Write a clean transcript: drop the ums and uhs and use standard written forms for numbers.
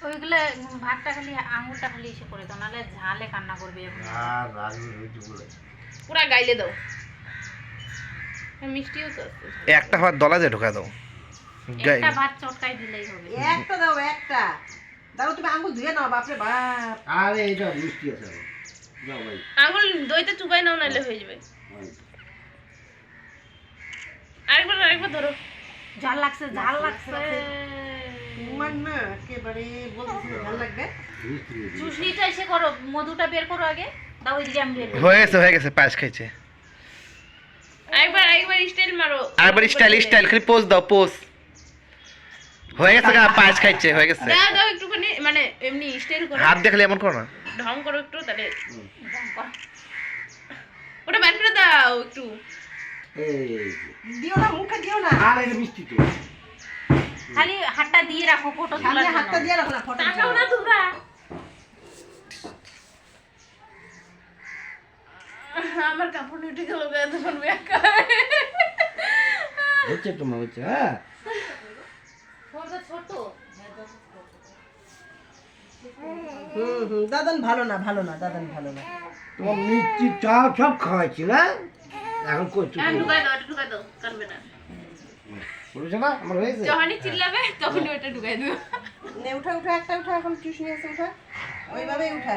ওইগুলো ভাতটা খালি আঙুলটা খালি এসে করে দাও, নাহলে ঝালে কান্না করবে। পুরা গাইলে দাও, মিষ্টিও তো আছে। একটা ভাত দলা দিয়ে ঢোকা দাও, একটা ভাত চটকাই দিলেই হবে। একটা দাও, একটা দাও। তুমি আঙুল ধুয়ে নাও, বাপরে বাপ। আরে এটা মিষ্টি আছে, যাও ভাই। আঙুল দইতে চুবাই নাও, নাহলে হয়ে যাবে। আরেকবার ধরো। ঝাল লাগছে, ঝাল লাগছে। তোমার না একেবারে বলতেছি ভালো লাগবে। চুষনিটা এসে করো, মধুটা বের করো আগে। দাও ওইদিকে আমি বের করি। হয়ে গেছে, পায়েস খাইছে। আরেকবার স্টাইল মারো। আরেকবার স্টাইল খালি পোজ দাও, পোজ। হয়ে গেছে, পায়েস খাইছে, হয়ে গেছে। দাও একটুখানি, মানে এমনি স্টাইল করো। হাত দেখলে এমন করো না, ঢং করো একটু, তাহলে ঢং করো। ওটা বের করে দাও একটু। এই দিও না, মুখে দিও না। আর এটা মিষ্টি তো। খালি হাতটা দিয়ে রাখো ফটো তোলার সামনে জন্য। হাতটা দিয়ে রাখো না, ফটো তাকাও না তোমরা। আমার কাপড় উঠে গেল, তখন একা হচ্ছে তোমার হচ্ছে, হ্যাঁ ছোট। দাদান ভালো না, ভালো না, দাদান ভালো না। তোমার মিষ্টি চা সব খাওয়াইছি না, এখন করছো ঢুকাই দাও, এটা ঢুকাই দাও, কাটবে না। বলেছো না আমার হয়েছে। যখনই চিল্লাবে তখনই ওটা ঢুকাই দিও। নে উঠা, একটা উঠা, এখন টিউশনি আছে, উঠা, ওইভাবেই উঠা।